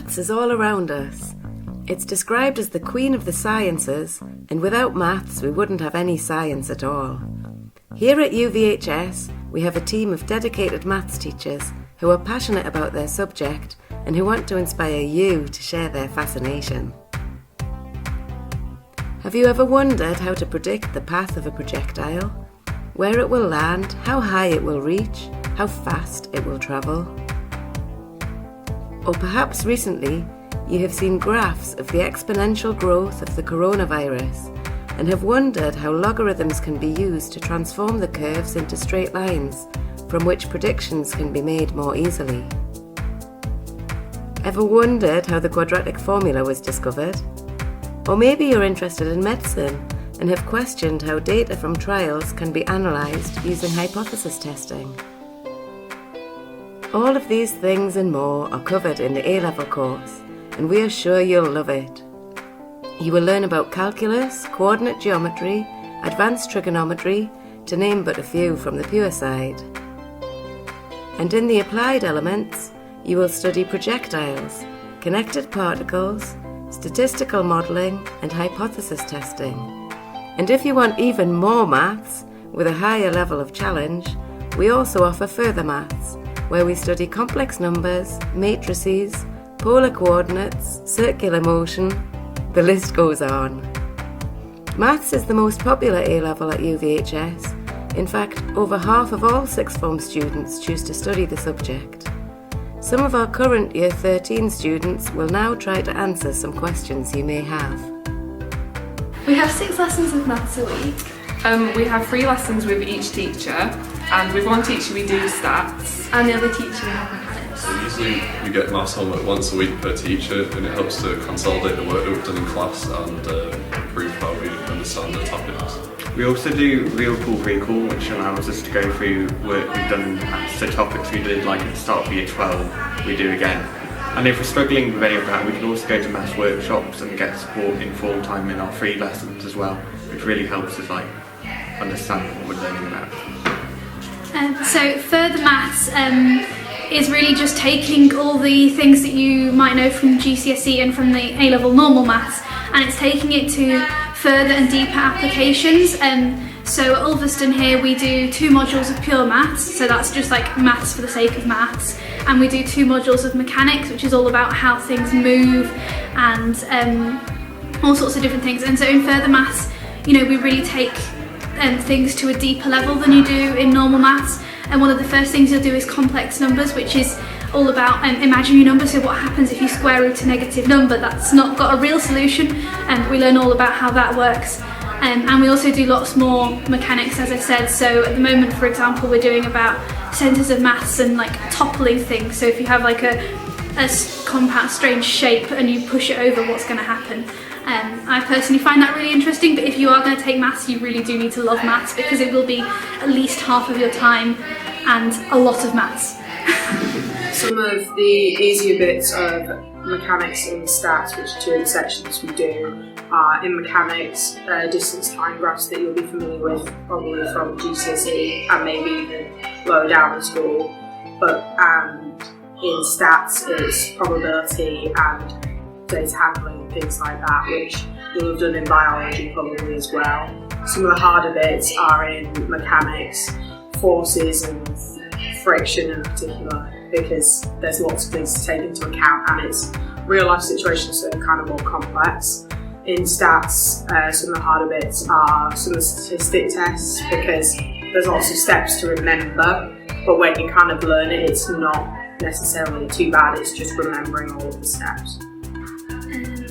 Maths is all around us. It's described as the queen of the sciences, and without maths we wouldn't have any science at all. Here at UVHS, we have a team of dedicated maths teachers who are passionate about their subject and who want to inspire you to share their fascination. Have you ever wondered how to predict the path of a projectile? Where it will land, how high it will reach, how fast it will travel? Or perhaps recently, you have seen graphs of the exponential growth of the coronavirus and have wondered how logarithms can be used to transform the curves into straight lines, from which predictions can be made more easily. Ever wondered how the quadratic formula was discovered? Or maybe you're interested in medicine and have questioned how data from trials can be analysed using hypothesis testing. All of these things and more are covered in the A-level course, and we are sure you'll love it. You will learn about calculus, coordinate geometry, advanced trigonometry, to name but a few from the pure side. And in the applied elements, you will study projectiles, connected particles, statistical modelling and hypothesis testing. And if you want even more maths, with a higher level of challenge, we also offer further maths, where we study complex numbers, matrices, polar coordinates, circular motion, the list goes on. Maths is the most popular A-level at UVHS. In fact, over half of all sixth form students choose to study the subject. Some of our current Year 13 students will now try to answer some questions you may have. We have 6 lessons of maths a week. We have 3 lessons with each teacher, and with one teacher we do stats. And the other teacher we have mechanics. So usually we get maths homework once a week per teacher, and it helps to consolidate the work that we've done in class and improve how we understand the topics. We also do Real Cool Recall, which allows us to go through work we've done at the topics we did like at the start of year 12, we do again. And if we're struggling with any of that, we can also go to maths workshops and get support in full time in our free lessons as well, which really helps us understand what we're learning about. So further maths is really just taking all the things that you might know from GCSE and from the A-level normal maths, and it's taking it to further and deeper applications. So at Ulverston here we do 2 modules of pure maths, so that's just like maths for the sake of maths, and we do 2 modules of mechanics, which is all about how things move and all sorts of different things. And so in further maths, we really take things to a deeper level than you do in normal maths. And one of the first things you'll do is complex numbers, which is all about imaginary numbers. So what happens if you square root a negative number that's not got a real solution, and we learn all about how that works. And we also do lots more mechanics, as I said. So at the moment, for example, we're doing about centres of maths and toppling things. So if you have a compact strange shape and you push it over, what's going to happen? I personally find that really interesting, but if you are going to take maths, you really do need to love maths, because it will be at least half of your time and a lot of maths. Some of the easier bits of mechanics and stats, which are 2 of the sections we do, are in mechanics, distance time graphs that you'll be familiar with probably from GCSE and maybe even lower down in school, and in stats it's probability and data handling, things like that, which you'll have done in biology probably as well. Some of the harder bits are in mechanics, forces and friction in particular, because there's lots of things to take into account and it's real life situations that are kind of more complex. In stats, some of the harder bits are some of the statistic tests, because there's lots of steps to remember, but when you kind of learn it, it's not necessarily too bad, it's just remembering all of the steps.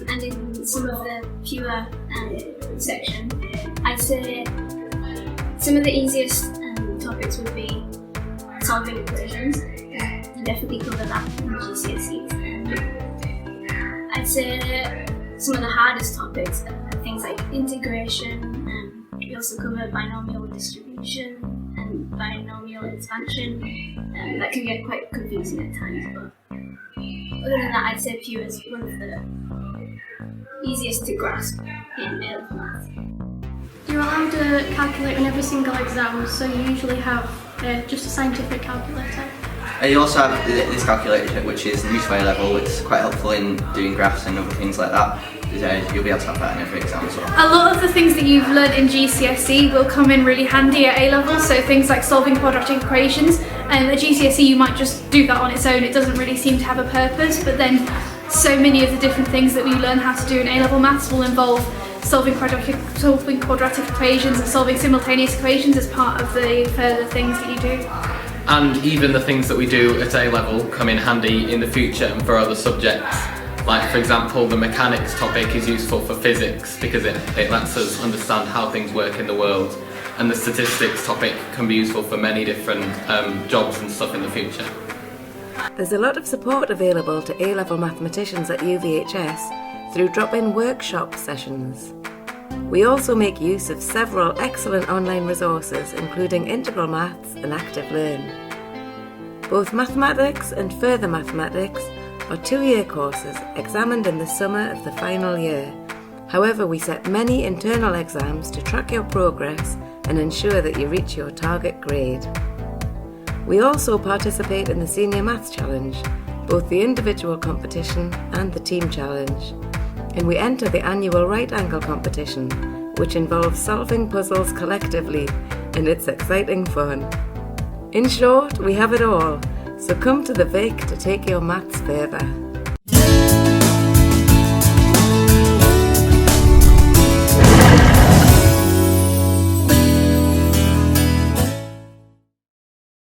And in some of the pure section, I'd say some of the easiest topics would be solving equations. You definitely cover that in GCSEs. I'd say some of the hardest topics are things like integration. We also cover binomial distribution and binomial expansion. That can get quite confusing at times, but other than that, I'd say pure is one of the easiest to grasp in A-level maths. You're allowed to calculate on every single exam, so you usually have just a scientific calculator. And you also have this calculator, which is new to A level. It's quite helpful in doing graphs and other things like that. You'll be able to have that in every exam as well. A lot of the things that you've learned in GCSE will come in really handy at A level, so things like solving quadratic equations. At GCSE you might just do that on its own, it doesn't really seem to have a purpose, but then so many of the different things that we learn how to do in A level maths will involve solving quadratic equations and solving simultaneous equations as part of the further things that you do. And even the things that we do at A level come in handy in the future and for other subjects. Like, for example, the mechanics topic is useful for physics because it lets us understand how things work in the world, and the statistics topic can be useful for many different jobs and stuff in the future. There's a lot of support available to A-level mathematicians at UVHS through drop-in workshop sessions. We also make use of several excellent online resources, including Integral Maths and Active Learn. Both mathematics and further mathematics are 2-year courses examined in the summer of the final year. However, we set many internal exams to track your progress and ensure that you reach your target grade. We also participate in the Senior Maths Challenge, both the individual competition and the team challenge. And we enter the annual right angle competition, which involves solving puzzles collectively, and it's exciting fun. In short, we have it all. So come to the Vic to take your maths further.